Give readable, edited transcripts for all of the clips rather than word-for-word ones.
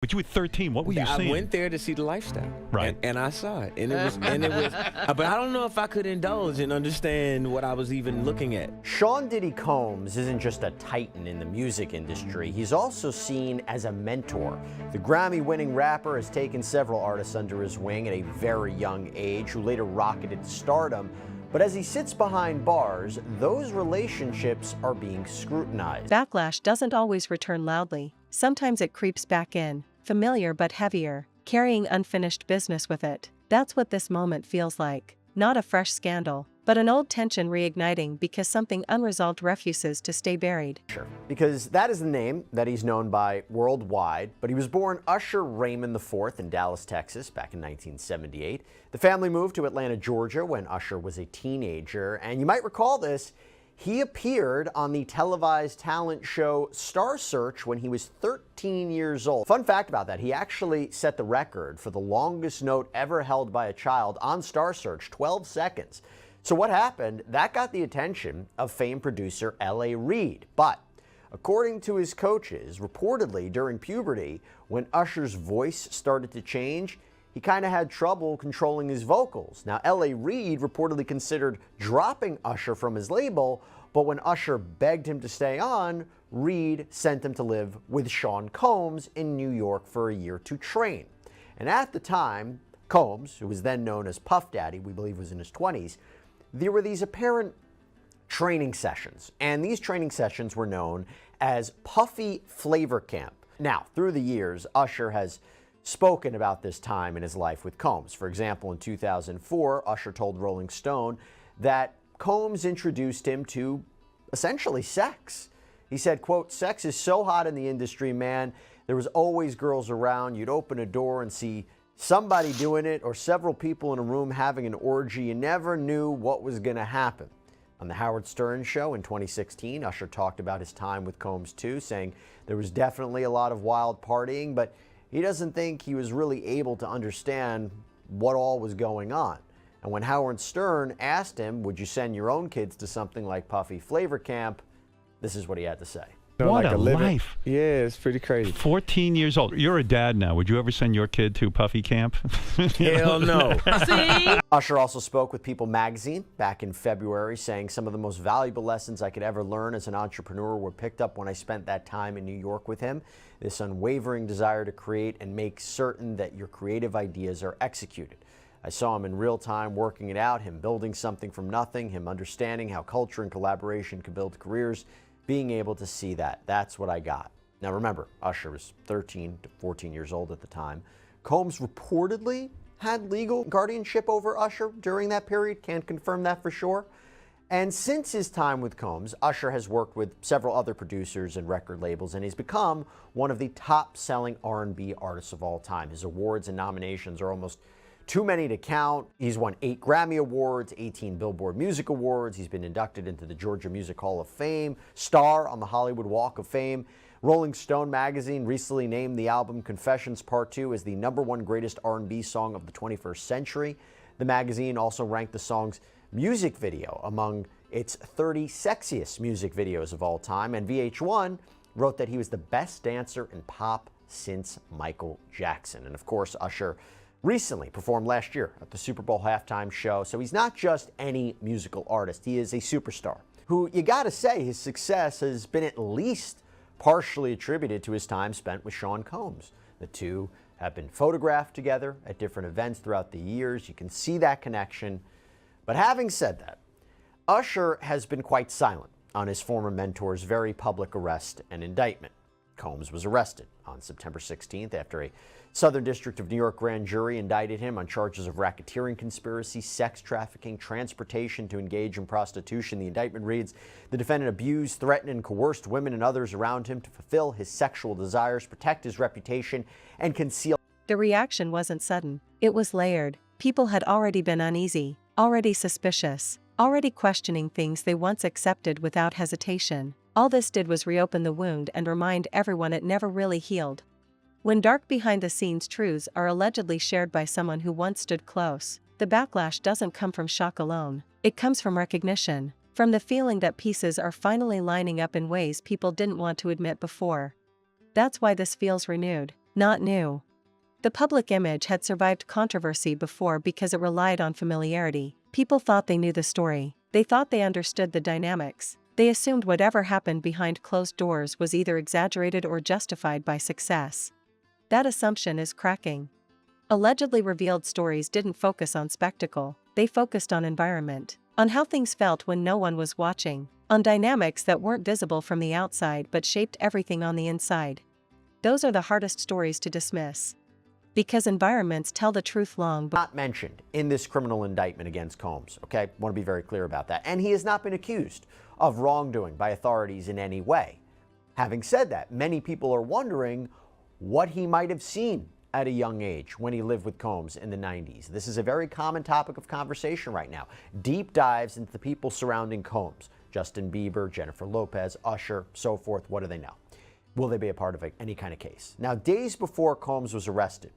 But you were 13. What were you seeing? I went there to see the lifestyle, right? And I saw it, and it was. But I don't know if I could indulge and understand what I was even looking at. Sean Diddy Combs isn't just a titan in the music industry. He's also seen as a mentor. The Grammy-winning rapper has taken several artists under his wing at a very young age, who later rocketed to stardom. But as he sits behind bars, those relationships are being scrutinized. Backlash doesn't always return loudly. Sometimes it creeps back in, familiar but heavier, carrying unfinished business with it. That's what this moment feels like. Not a fresh scandal, but an old tension reigniting because something unresolved refuses to stay buried. Sure. Because that is the name that he's known by worldwide, but he was born Usher Raymond IV in Dallas, Texas, back in 1978. The family moved to Atlanta, Georgia when Usher was a teenager, and you might recall this, he appeared on the televised talent show Star Search when he was 13 years old. Fun fact about that, he actually set the record for the longest note ever held by a child on Star Search, 12 seconds. So what happened? That got the attention of famed producer L.A. Reid. But according to his coaches, reportedly during puberty, when Usher's voice started to change, he kind of had trouble controlling his vocals. Now, L.A. Reid reportedly considered dropping Usher from his label, but when Usher begged him to stay on, Reid sent him to live with Sean Combs in New York for a year to train. And at the time, Combs, who was then known as Puff Daddy, we believe was in his 20s, there were these apparent training sessions, and these training sessions were known as Puffy Flavor Camp. Now, through the years, Usher has spoken about this time in his life with Combs. For example, in 2004, Usher told Rolling Stone that Combs introduced him to essentially sex. He said, quote, "Sex is so hot in the industry, man. There was always girls around. You'd open a door and see somebody doing it or several people in a room having an orgy. You never knew what was going to happen." On the Howard Stern Show in 2016, Usher talked about his time with Combs too, saying there was definitely a lot of wild partying, but he doesn't think he was really able to understand what all was going on. And when Howard Stern asked him, would you send your own kids to something like Puffy Flavor Camp, this is what he had to say. What a life. Yeah, it's pretty crazy. 14 years old. You're a dad now. Would you ever send your kid to Puffy Camp? Hell no. See? Usher also spoke with People magazine back in February, saying some of the most valuable lessons I could ever learn as an entrepreneur were picked up when I spent that time in New York with him. This unwavering desire to create and make certain that your creative ideas are executed. I saw him in real time working it out, him building something from nothing, him understanding how culture and collaboration could build careers. Being able to see that, that's what I got. Now remember, Usher was 13 to 14 years old at the time. Combs reportedly had legal guardianship over Usher during that period. Can't confirm that for sure. And since his time with Combs, Usher has worked with several other producers and record labels, and he's become one of the top-selling R&B artists of all time. His awards and nominations are almost too many to count. He's won 8 Grammy Awards, 18 Billboard Music Awards. He's been inducted into the Georgia Music Hall of Fame, star on the Hollywood Walk of Fame. Rolling Stone magazine recently named the album Confessions Part 2 as the #1 greatest R&B song of the 21st century. The magazine also ranked the song's music video among its 30 sexiest music videos of all time, and VH1 wrote that he was the best dancer in pop since Michael Jackson. And of course, Usher recently performed last year at the Super Bowl halftime show. So he's not just any musical artist. He is a superstar who, you gotta say, his success has been at least partially attributed to his time spent with Sean Combs. The two have been photographed together at different events throughout the years. You can see that connection. But having said that, Usher has been quite silent on his former mentor's very public arrest and indictment. Combs was arrested on September 16th after a Southern District of New York grand jury indicted him on charges of racketeering conspiracy, sex trafficking, transportation to engage in prostitution. The indictment reads, the defendant abused, threatened, and coerced women and others around him to fulfill his sexual desires, protect his reputation, and conceal. The reaction wasn't sudden. It was layered. People had already been uneasy, already suspicious, already questioning things they once accepted without hesitation. All this did was reopen the wound and remind everyone it never really healed. When dark behind-the-scenes truths are allegedly shared by someone who once stood close, the backlash doesn't come from shock alone. It comes from recognition, from the feeling that pieces are finally lining up in ways people didn't want to admit before. That's why this feels renewed, not new. The public image had survived controversy before because it relied on familiarity. People thought they knew the story. They thought they understood the dynamics. They assumed whatever happened behind closed doors was either exaggerated or justified by success. That assumption is cracking. Allegedly revealed stories didn't focus on spectacle, they focused on environment, on how things felt when no one was watching, on dynamics that weren't visible from the outside but shaped everything on the inside. Those are the hardest stories to dismiss. Because environments tell the truth long Not mentioned in this criminal indictment against Combs, okay? Want to be very clear about that. And he has not been accused of wrongdoing by authorities in any way. Having said that, many people are wondering what he might have seen at a young age when he lived with Combs in the 90s. This is a very common topic of conversation right now. Deep dives into the people surrounding Combs. Justin Bieber, Jennifer Lopez, Usher, so forth. What do they know? Will they be a part of any kind of case? Now, days before Combs was arrested,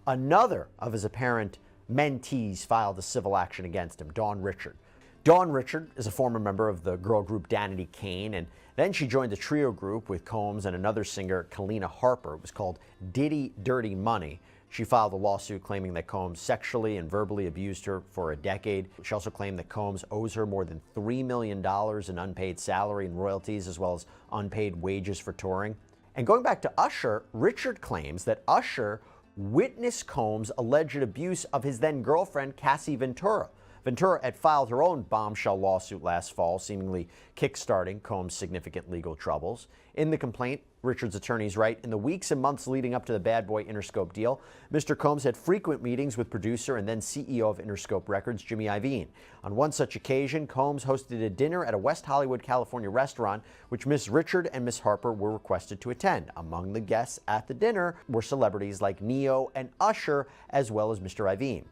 another of his apparent mentees filed a civil action against him, Dawn Richard. Dawn Richard is a former member of the girl group Danity Kane, and then she joined a trio group with Combs and another singer, Kalina Harper. It was called Diddy Dirty Money. She filed a lawsuit claiming that Combs sexually and verbally abused her for a decade. She also claimed that Combs owes her more than $3 million in unpaid salary and royalties, as well as unpaid wages for touring. And going back to Usher, Richard claims that Usher witnessed Combs' alleged abuse of his then-girlfriend, Cassie Ventura. Ventura had filed her own bombshell lawsuit last fall, seemingly kickstarting Combs' significant legal troubles. In the complaint, Richard's attorneys write, in the weeks and months leading up to the Bad Boy Interscope deal, Mr. Combs had frequent meetings with producer and then CEO of Interscope Records, Jimmy Iovine. On one such occasion, Combs hosted a dinner at a West Hollywood, California restaurant, which Miss Richard and Miss Harper were requested to attend. Among the guests at the dinner were celebrities like Neo and Usher, as well as Mr. Iovine.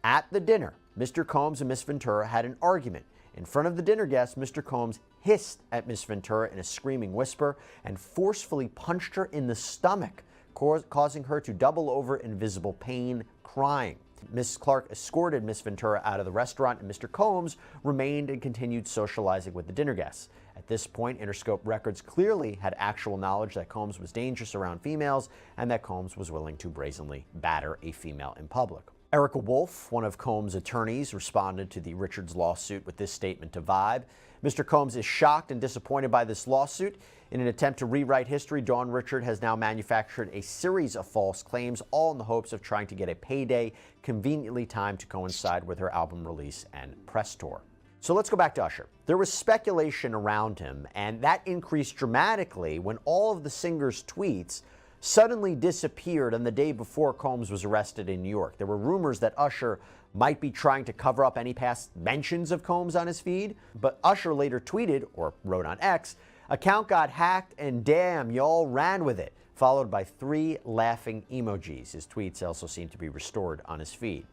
At the dinner, Mr. Combs and Miss Ventura had an argument. In front of the dinner guests, Mr. Combs hissed at Miss Ventura in a screaming whisper and forcefully punched her in the stomach, causing her to double over in visible pain, crying. Miss Clark escorted Miss Ventura out of the restaurant, and Mr. Combs remained and continued socializing with the dinner guests. At this point, Interscope Records clearly had actual knowledge that Combs was dangerous around females and that Combs was willing to brazenly batter a female in public. Erica Wolf, one of Combs' attorneys, responded to the Richards lawsuit with this statement to Vibe. Mr. Combs is shocked and disappointed by this lawsuit. In an attempt to rewrite history, Dawn Richard has now manufactured a series of false claims, all in the hopes of trying to get a payday conveniently timed to coincide with her album release and press tour. So let's go back to Usher. There was speculation around him, and that increased dramatically when all of the singer's tweets suddenly disappeared on the day before Combs was arrested in New York. There were rumors that Usher might be trying to cover up any past mentions of Combs on his feed, but Usher later tweeted, or wrote on X, "Account got hacked and damn, y'all ran with it," followed by 3 laughing emojis. His tweets also seem to be restored on his feed.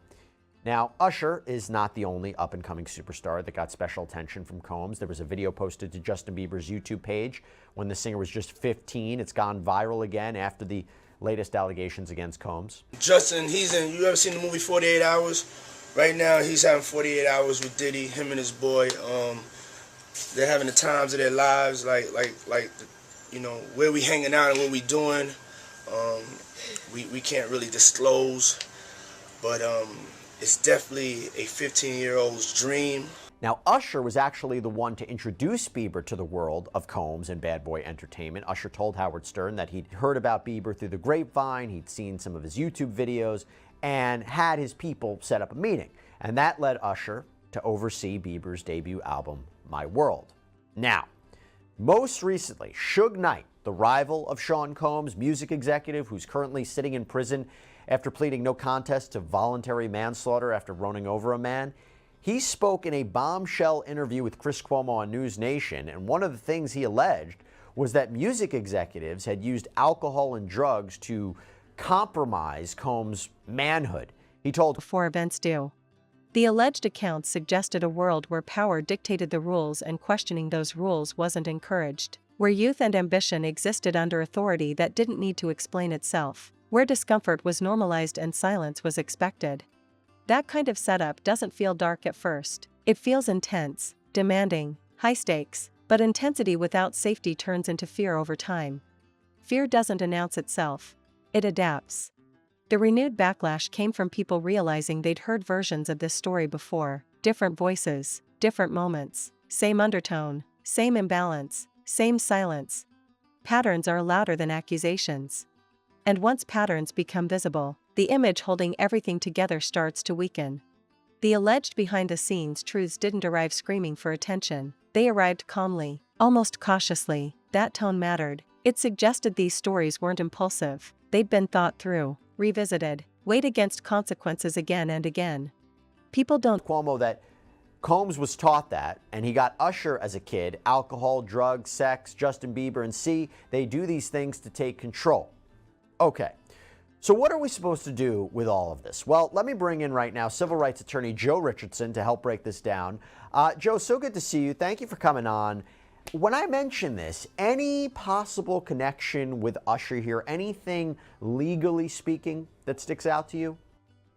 Now, Usher is not the only up-and-coming superstar that got special attention from Combs. There was a video posted to Justin Bieber's YouTube page when the singer was just 15. It's gone viral again after the latest allegations against Combs. Justin, you ever seen the movie 48 Hours? Right now, he's having 48 hours with Diddy, him and his boy. They're having the times of their lives, like you know, where we hanging out and what we doing. We can't really disclose, but it's definitely a 15-year-old's dream. Now, Usher was actually the one to introduce Bieber to the world of Combs and Bad Boy Entertainment. Usher told Howard Stern that he'd heard about Bieber through the grapevine, he'd seen some of his YouTube videos, and had his people set up a meeting. And that led Usher to oversee Bieber's debut album, My World. Now, most recently, Suge Knight, the rival of Sean Combs, music executive who's currently sitting in prison after pleading no contest to voluntary manslaughter after running over a man, he spoke in a bombshell interview with Chris Cuomo on News Nation, and one of the things he alleged was that music executives had used alcohol and drugs to compromise Combs' manhood. He told, before events do. The alleged accounts suggested a world where power dictated the rules and questioning those rules wasn't encouraged, where youth and ambition existed under authority that didn't need to explain itself, where discomfort was normalized and silence was expected. That kind of setup doesn't feel dark at first. It feels intense, demanding, high stakes, but intensity without safety turns into fear over time. Fear doesn't announce itself. it adapts. The renewed backlash came from people realizing they'd heard versions of this story before, different voices, different moments, same undertone, same imbalance, same silence. Patterns are louder than accusations. And once patterns become visible, the image holding everything together starts to weaken. The alleged behind-the-scenes truths didn't arrive screaming for attention, they arrived calmly, almost cautiously. That tone mattered. It suggested these stories weren't impulsive, they'd been thought through, revisited, weighed against consequences again and again. People don't Cuomo that Combs was taught that, and he got Usher as a kid, alcohol, drugs, sex, Justin Bieber, and see, they do these things to take control. Okay, so what are we supposed to do with all of this? Well, let me bring in right now civil rights attorney Joe Richardson to help break this down. Joe, so good to see you. Thank you for coming on. When I mention this, any possible connection with Usher here, anything legally speaking that sticks out to you?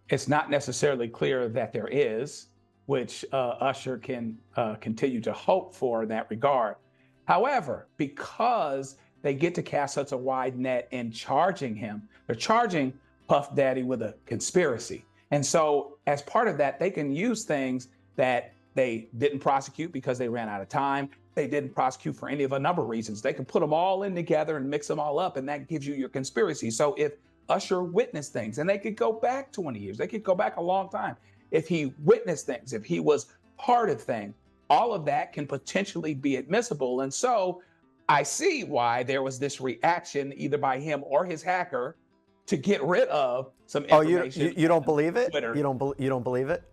It's not necessarily clear that there is, which Usher can continue to hope for in that regard. However, because they get to cast such a wide net in charging him, they're charging Puff Daddy with a conspiracy. And so as part of that, they can use things that they didn't prosecute because they ran out of time. They didn't prosecute for any of a number of reasons. They can put them all in together and mix them all up, and that gives you your conspiracy. So if Usher witnessed things, and they could go back 20 years, they could go back a long time. If he witnessed things, if he was part of things, all of that can potentially be admissible. And so I see why there was this reaction either by him or his hacker to get rid of some information. You don't believe it? Twitter. You don't believe it?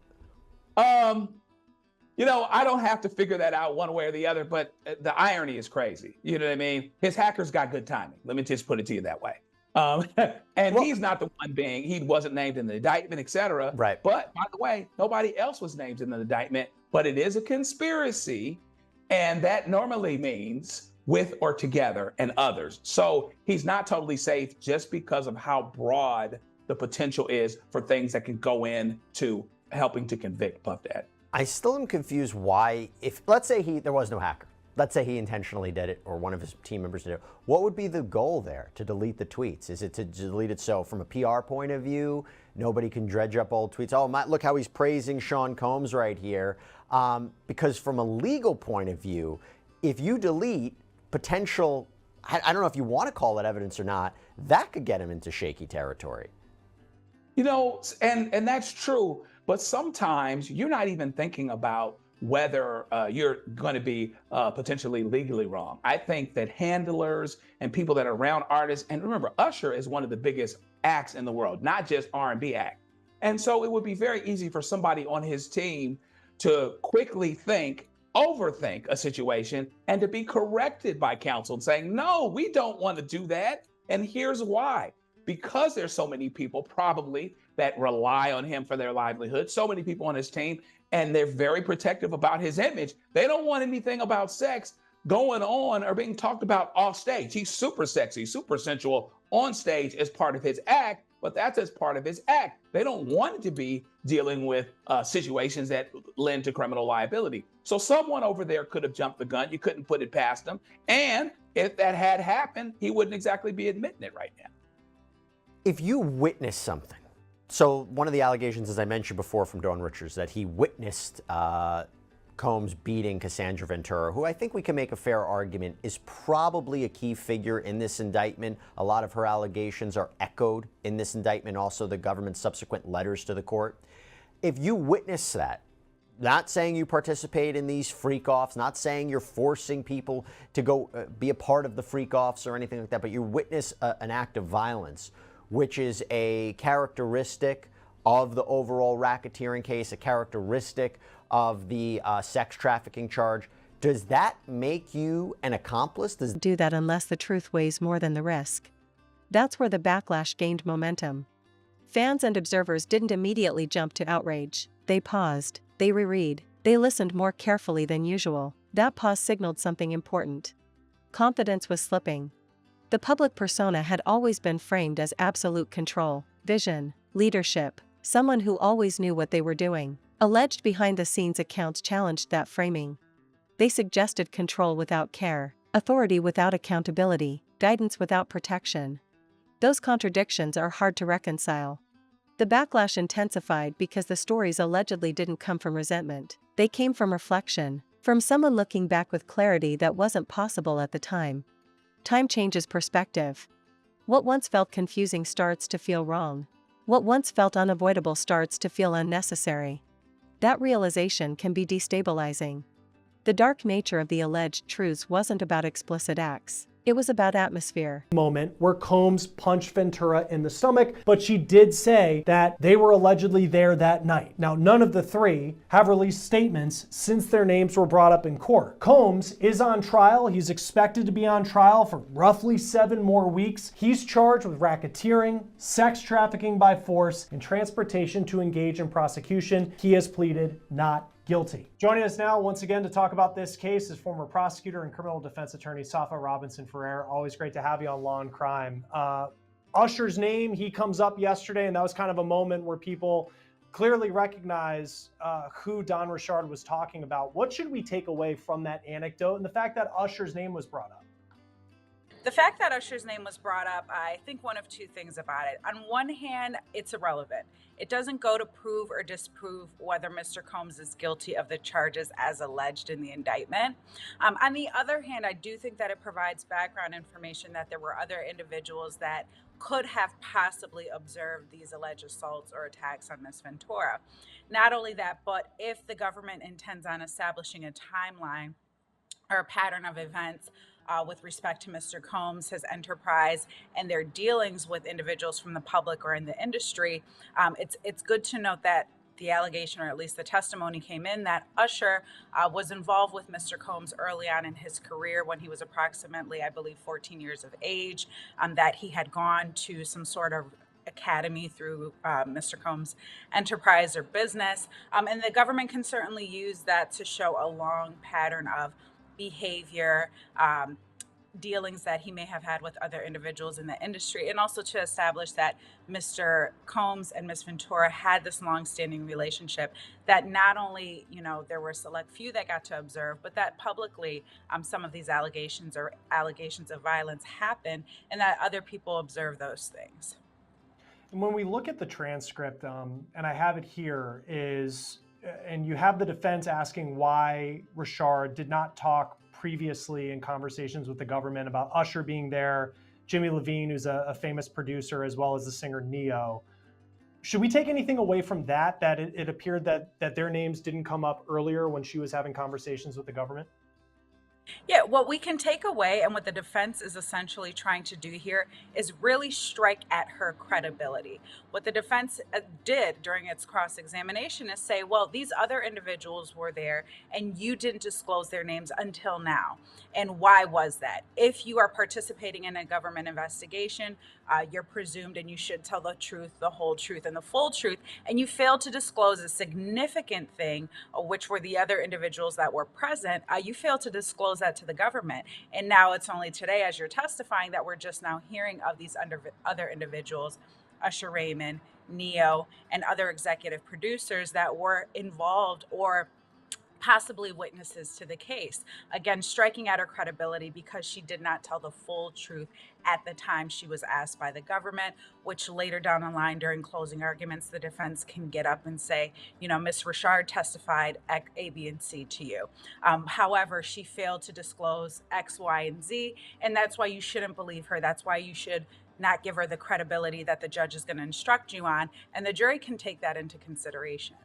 You know, I don't have to figure that out one way or the other, but the irony is crazy. You know what I mean? His hacker's got good timing. Let me just put it to you that way. And he's not the one he wasn't named in the indictment, et cetera. Right. But by the way, nobody else was named in the indictment, but it is a conspiracy. And that normally means with or together and others. So he's not totally safe just because of how broad the potential is for things that can go into helping to convict Puff Daddy. I still am confused why, if let's say there was no hacker, let's say he intentionally did it or one of his team members did it, what would be the goal there to delete the tweets? Is it to delete it so from a PR point of view, nobody can dredge up old tweets? Oh, look how he's praising Sean Combs right here. Because from a legal point of view, if you delete potential, I don't know if you want to call it evidence or not, that could get him into shaky territory. You know, and that's true. But sometimes you're not even thinking about whether you're going to be potentially legally wrong. I think that handlers and people that are around artists, and remember, Usher is one of the biggest acts in the world, not just R&B act. And so it would be very easy for somebody on his team to quickly overthink a situation and to be corrected by counsel and saying, no, we don't want to do that. And here's why. Because there's so many people probably that rely on him for their livelihood, so many people on his team, and they're very protective about his image. They don't want anything about sex going on or being talked about off stage. He's super sexy, super sensual on stage as part of his act, but that's as part of his act. They don't want to be dealing with situations that lend to criminal liability. So someone over there could have jumped the gun. You couldn't put it past him. And if that had happened, he wouldn't exactly be admitting it right now. If you witness something, so one of the allegations, as I mentioned before from Dawn Richards, that he witnessed Combs beating Cassandra Ventura, who I think we can make a fair argument is probably a key figure in this indictment. A lot of her allegations are echoed in this indictment, also the government's subsequent letters to the court. If you witness that, not saying you participate in these freak-offs, not saying you're forcing people to go be a part of the freak-offs or anything like that, but you witness an act of violence, which is a characteristic of the overall racketeering case, a characteristic of the sex trafficking charge. Does that make you an accomplice? Do that unless the truth weighs more than the risk. That's where the backlash gained momentum. Fans and observers didn't immediately jump to outrage. They paused, they reread, they listened more carefully than usual. That pause signaled something important. Confidence was slipping. The public persona had always been framed as absolute control, vision, leadership, someone who always knew what they were doing. Alleged behind-the-scenes accounts challenged that framing. They suggested control without care, authority without accountability, guidance without protection. Those contradictions are hard to reconcile. The backlash intensified because the stories allegedly didn't come from resentment. They came from reflection, from someone looking back with clarity that wasn't possible at the time. Time changes perspective. What once felt confusing starts to feel wrong. What once felt unavoidable starts to feel unnecessary. That realization can be destabilizing. The dark nature of the alleged truths wasn't about explicit acts. It was about atmosphere. Moment where Combs punched Ventura in the stomach, but she did say that they were allegedly there that night. Now, none of the three have released statements since their names were brought up in court. Combs is on trial. He's expected to be on trial for roughly 7 more weeks. He's charged with racketeering, sex trafficking by force, and transportation to engage in prosecution. He has pleaded not guilty. Joining us now once again to talk about this case is former prosecutor and criminal defense attorney Safa Robinson-Ferrer. Always great to have you on Law and Crime. Usher's name, he comes up yesterday, and that was kind of a moment where people clearly recognize who Don Richard was talking about. What should we take away from that anecdote and the fact that Usher's name was brought up? The fact that Usher's name was brought up, I think one of two things about it. On one hand, it's irrelevant. It doesn't go to prove or disprove whether Mr. Combs is guilty of the charges as alleged in the indictment. On the other hand, I do think that it provides background information that there were other individuals that could have possibly observed these alleged assaults or attacks on Ms. Ventura. Not only that, but if the government intends on establishing a timeline or a pattern of events with respect to Mr. Combs, his enterprise, and their dealings with individuals from the public or in the industry, it's good to note that the allegation, or at least the testimony came in, that Usher was involved with Mr. Combs early on in his career when he was approximately, I believe, 14 years of age, that he had gone to some sort of academy through Mr. Combs' enterprise or business. And the government can certainly use that to show a long pattern of behavior, dealings that he may have had with other individuals in the industry, and also to establish that Mr. Combs and Ms. Ventura had this long-standing relationship, that not only, there were a select few that got to observe, but that publicly some of these allegations or allegations of violence happened, and that other people observed those things. And when we look at the transcript, and I have it here, and you have the defense asking why Richard did not talk previously in conversations with the government about Usher being there, Jimmy Levine, who's a famous producer, as well as the singer Neo. Should we take anything away from that it appeared that their names didn't come up earlier when she was having conversations with the government? Yeah, what we can take away, and what the defense is essentially trying to do here, is really strike at her credibility. What the defense did during its cross-examination is say, well, these other individuals were there and you didn't disclose their names until now. And why was that? If you are participating in a government investigation, you're presumed and you should tell the truth, the whole truth, and the full truth. And you failed to disclose a significant thing, which were the other individuals that were present. You failed to disclose that to the government. And now it's only today, as you're testifying, that we're just now hearing of these other individuals, Usher Raymond, Neo, and other executive producers that were involved or possibly witnesses to the case. Again, striking at her credibility because she did not tell the full truth at the time she was asked by the government, which later down the line during closing arguments, the defense can get up and say, Ms. Richard testified A, B, and C to you. However, she failed to disclose X, Y, and Z, and that's why you shouldn't believe her. That's why you should not give her the credibility that the judge is going to instruct you on, and the jury can take that into consideration.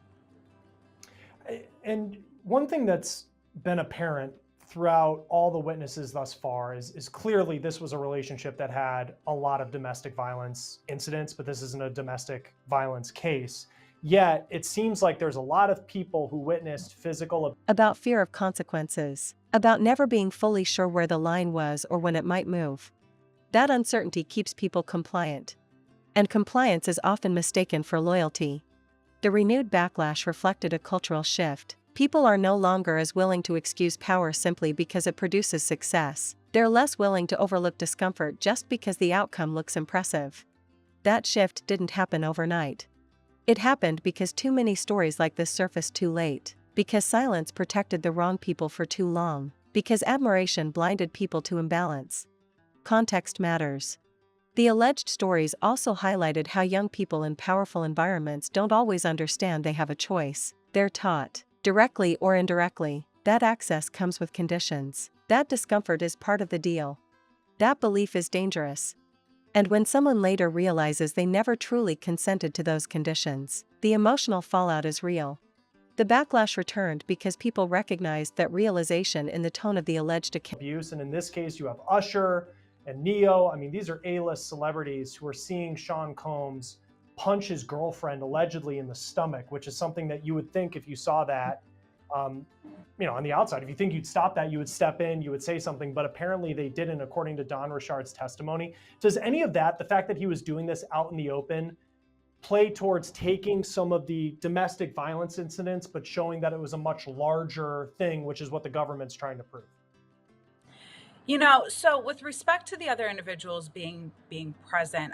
And one thing that's been apparent throughout all the witnesses thus far is clearly this was a relationship that had a lot of domestic violence incidents, but this isn't a domestic violence case. Yet it seems like there's a lot of people who witnessed physical About fear of consequences, about never being fully sure where the line was or when it might move. That uncertainty keeps people compliant. And compliance is often mistaken for loyalty. The renewed backlash reflected a cultural shift. People are no longer as willing to excuse power simply because it produces success. They're less willing to overlook discomfort just because the outcome looks impressive. That shift didn't happen overnight. It happened because too many stories like this surfaced too late, because silence protected the wrong people for too long, because admiration blinded people to imbalance. Context matters. The alleged stories also highlighted how young people in powerful environments don't always understand they have a choice. They're taught, directly or indirectly, that access comes with conditions. That discomfort is part of the deal. That belief is dangerous. And when someone later realizes they never truly consented to those conditions, the emotional fallout is real. The backlash returned because people recognized that realization in the tone of the alleged abuse. And in this case, you have Usher and Neo. I mean, these are A-list celebrities who are seeing Sean Combs punch his girlfriend allegedly in the stomach, which is something that you would think if you saw that, on the outside, if you think you'd stop that, you would step in, you would say something, but apparently they didn't, according to Don Richard's testimony. Does any of that, the fact that he was doing this out in the open, play towards taking some of the domestic violence incidents, but showing that it was a much larger thing, which is what the government's trying to prove? So with respect to the other individuals being present,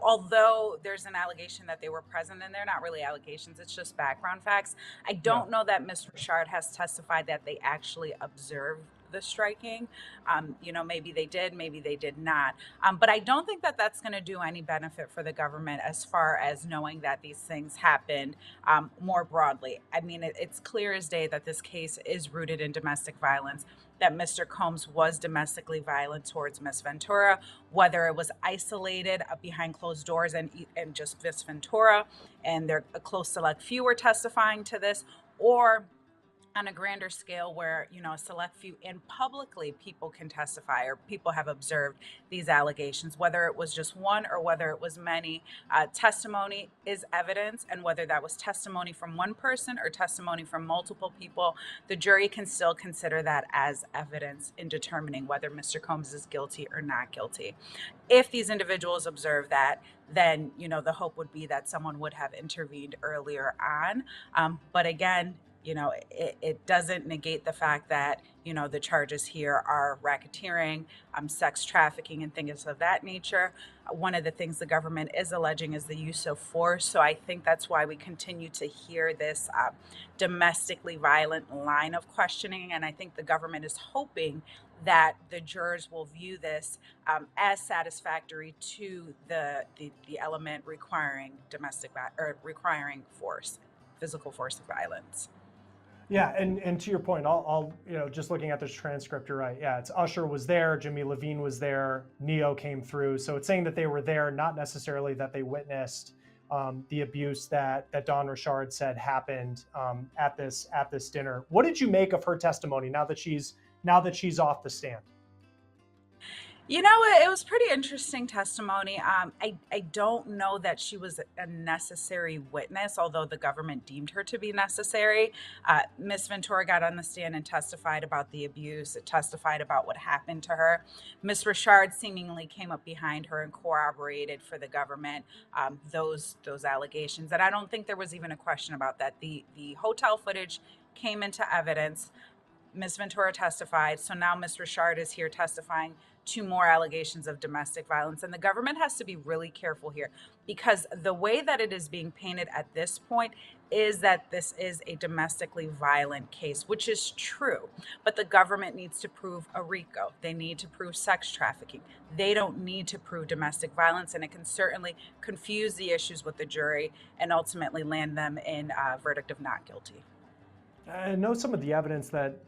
although there's an allegation that they were present, and they're not really allegations, it's just background facts. I don't know that Ms. Richard has testified that they actually observed the striking. Maybe they did, maybe they did not. But I don't think that that's going to do any benefit for the government as far as knowing that these things happened more broadly. I mean, it's clear as day that this case is rooted in domestic violence, that Mr. Combs was domestically violent towards Miss Ventura, whether it was isolated behind closed doors and just Miss Ventura, and a close select few were testifying to this, or on a grander scale where, a select few and publicly people can testify or people have observed these allegations, whether it was just one or whether it was many. Testimony is evidence, and whether that was testimony from one person or testimony from multiple people, the jury can still consider that as evidence in determining whether Mr. Combs is guilty or not guilty. If these individuals observe that, then, the hope would be that someone would have intervened earlier on. But again, it doesn't negate the fact that, the charges here are racketeering, sex trafficking, and things of that nature. One of the things the government is alleging is the use of force. So I think that's why we continue to hear this domestically violent line of questioning. And I think the government is hoping that the jurors will view this as satisfactory to the element requiring requiring force, physical force of violence. Yeah, and to your point, I'll just looking at this transcript, you're right. Yeah, it's Usher was there, Jimmy Levine was there, Neo came through. So it's saying that they were there, not necessarily that they witnessed the abuse that Don Richard said happened at this dinner. What did you make of her testimony now that she's off the stand? It was pretty interesting testimony. I don't know that she was a necessary witness, although the government deemed her to be necessary. Miss Ventura got on the stand and testified about the abuse, testified about what happened to her. Miss Richard seemingly came up behind her and corroborated for the government those allegations. And I don't think there was even a question about that. The hotel footage came into evidence. Miss Ventura testified, so now Miss Richard is here testifying to more allegations of domestic violence. And the government has to be really careful here, because the way that it is being painted at this point is that this is a domestically violent case, which is true. But the government needs to prove a RICO. They need to prove sex trafficking. They don't need to prove domestic violence, and it can certainly confuse the issues with the jury and ultimately land them in a verdict of not guilty. I know some of the evidence that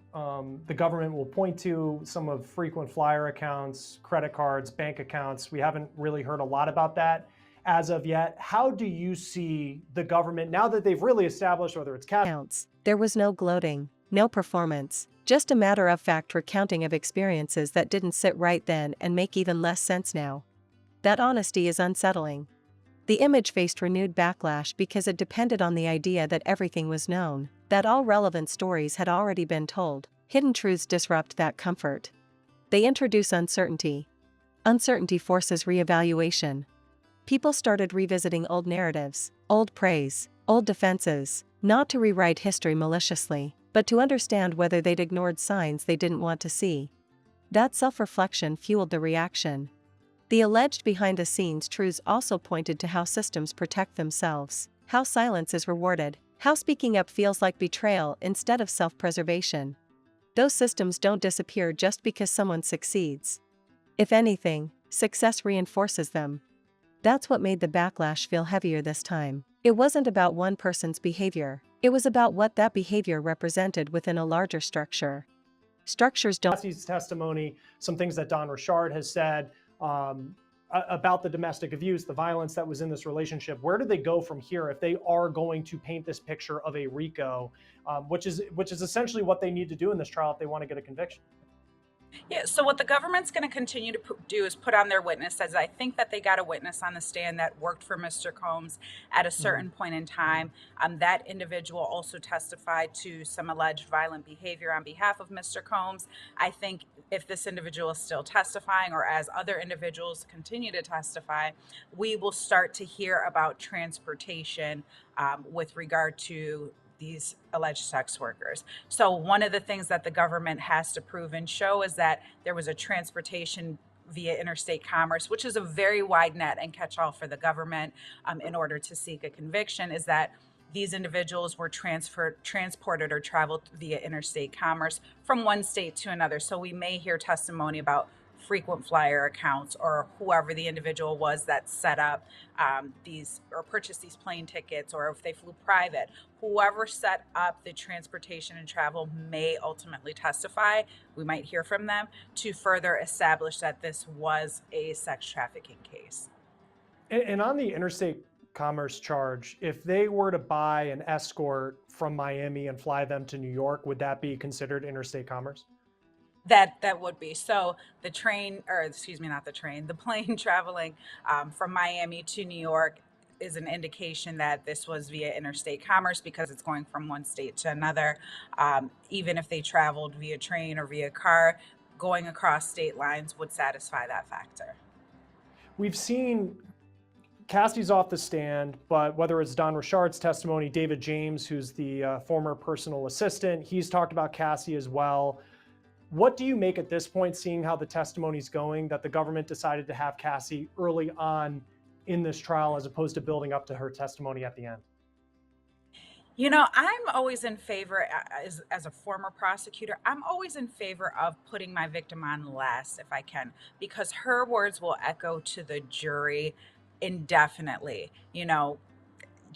the government will point to, some of frequent flyer accounts, credit cards, bank accounts. We haven't really heard a lot about that as of yet. How do you see the government, now that they've really established whether it's cash counts? There was no gloating, no performance, just a matter of fact recounting of experiences that didn't sit right then and make even less sense now. That honesty is unsettling. The image faced renewed backlash because it depended on the idea that everything was known, that all relevant stories had already been told. Hidden truths disrupt that comfort. They introduce uncertainty. Uncertainty forces reevaluation. People started revisiting old narratives, old praise, old defenses, not to rewrite history maliciously, but to understand whether they'd ignored signs they didn't want to see. That self-reflection fueled the reaction. The alleged behind-the-scenes truths also pointed to how systems protect themselves, how silence is rewarded, how speaking up feels like betrayal instead of self-preservation. Those systems don't disappear just because someone succeeds. If anything, Success reinforces them. That's what made the backlash feel heavier this time. It wasn't about one person's behavior. It was about what that behavior represented within a larger structure. Structures don't. Cassie's testimony, some things that Don Richard has said about the domestic abuse, the violence that was in this relationship. Where do they go from here if they are going to paint this picture of a RICO, which is essentially what they need to do in this trial if they want to get a conviction? Yeah, so what the government's going to continue to do is put on their witnesses. I think that they got a witness on the stand that worked for Mr. Combs at a certain point in time. That individual also testified to some alleged violent behavior on behalf of Mr. Combs. I think if this individual is still testifying, or as other individuals continue to testify, we will start to hear about transportation with regard to these alleged sex workers. So one of the things that the government has to prove and show is that there was a transportation via interstate commerce, which is a very wide net and catch-all for the government in order to seek a conviction, is that these individuals were transported or traveled via interstate commerce from one state to another. So we may hear testimony about frequent flyer accounts, or whoever the individual was that set up these or purchased these plane tickets, or if they flew private. Whoever set up the transportation and travel may ultimately testify. We might hear from them to further establish that this was a sex trafficking case. And on the interstate commerce charge, if they were to buy an escort from Miami and fly them to New York, would that be considered interstate commerce? That would be. So the train, or excuse me, not the train, the plane traveling from Miami to New York is an indication that this was via interstate commerce, because it's going from one state to another. Even if they traveled via train or via car, going across state lines would satisfy that factor. We've seen Cassie's off the stand, but whether it's Don Richard's testimony, David James, who's the former personal assistant, he's talked about Cassie as well. What do you make at this point, seeing how the testimony's going, that the government decided to have Cassie early on in this trial as opposed to building up to her testimony at the end? You know, I'm always in favor, as a former prosecutor, I'm always in favor of putting my victim on last if I can, because her words will echo to the jury indefinitely. You know,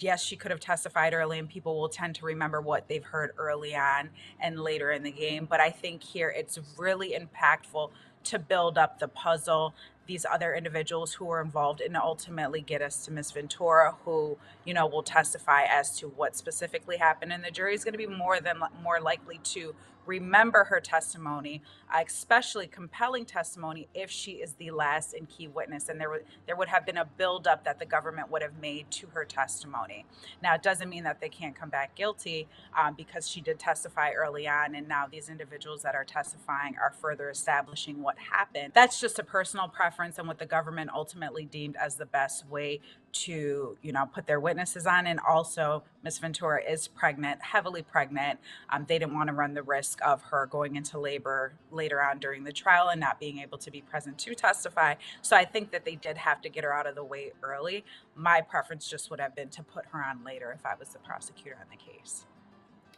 yes, she could have testified early and people will tend to remember what they've heard early on and later in the game. But I think here it's really impactful to build up the puzzle, these other individuals who were involved, and ultimately get us to Ms. Ventura, who, you know, will testify as to what specifically happened. And the jury is going to be more likely to remember her testimony, especially compelling testimony, if she is the last and key witness. And there would have been a buildup that the government would have made to her testimony. Now, it doesn't mean that they can't come back guilty, because she did testify early on, and now these individuals that are testifying are further establishing what happened. That's just a personal preference and what the government ultimately deemed as the best way to, you know, put their witnesses on. And also, Ms. Ventura is pregnant, heavily pregnant. They didn't want to run the risk of her going into labor later on during the trial and not being able to be present to testify. So I think that they did have to get her out of the way early. My preference just would have been to put her on later if I was the prosecutor on the case.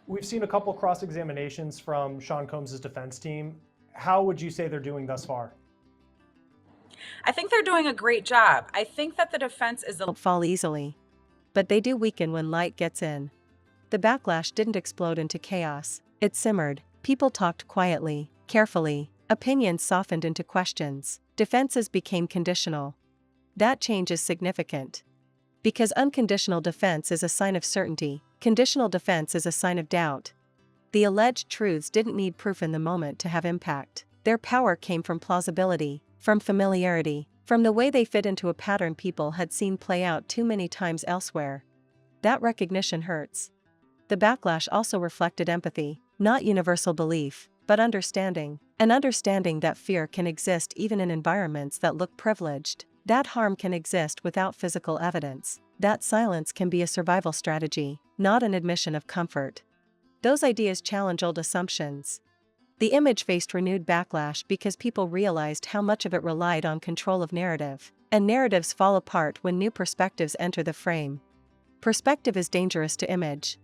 We've seen a couple cross-examinations from Sean Combs' defense team. How would you say they're doing thus far? I think they're doing a great job. I think that the defense is Don't fall easily, but they do weaken when light gets in. The backlash didn't explode into chaos. It simmered. People talked quietly, carefully. Opinions softened into questions. Defenses became conditional. That change is significant. Because unconditional defense is a sign of certainty, conditional defense is a sign of doubt. The alleged truths didn't need proof in the moment to have impact. Their power came from plausibility, from familiarity, from the way they fit into a pattern people had seen play out too many times elsewhere. That recognition hurts. The backlash also reflected empathy, not universal belief, but understanding. An understanding that fear can exist even in environments that look privileged. That harm can exist without physical evidence. That silence can be a survival strategy, not an admission of comfort. Those ideas challenge old assumptions. The image faced renewed backlash because people realized how much of it relied on control of narrative. And narratives fall apart when new perspectives enter the frame. Perspective is dangerous to image.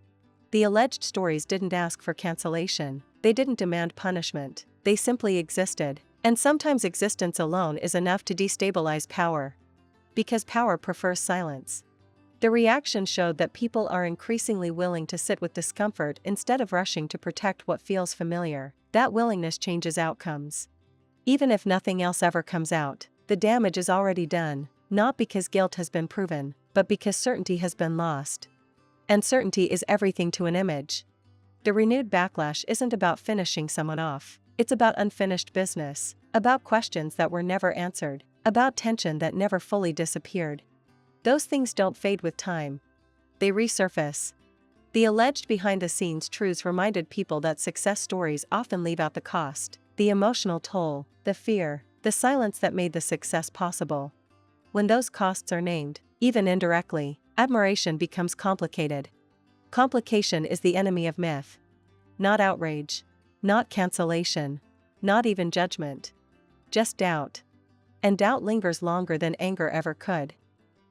The alleged stories didn't ask for cancellation. They didn't demand punishment. They simply existed. And sometimes existence alone is enough to destabilize power. Because power prefers silence. The reaction showed that people are increasingly willing to sit with discomfort instead of rushing to protect what feels familiar. That willingness changes outcomes. Even if nothing else ever comes out, the damage is already done, not because guilt has been proven, but because certainty has been lost. And certainty is everything to an image. The renewed backlash isn't about finishing someone off. It's about unfinished business, about questions that were never answered, about tension that never fully disappeared. Those things don't fade with time. They resurface. The alleged behind-the-scenes truths reminded people that success stories often leave out the cost, the emotional toll, the fear, the silence that made the success possible. When those costs are named, even indirectly, admiration becomes complicated. Complication is the enemy of myth. Not outrage. Not cancellation. Not even judgment. Just doubt. And doubt lingers longer than anger ever could.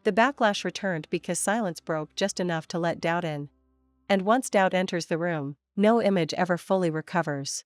The backlash returned because silence broke just enough to let doubt in. And once doubt enters the room, no image ever fully recovers.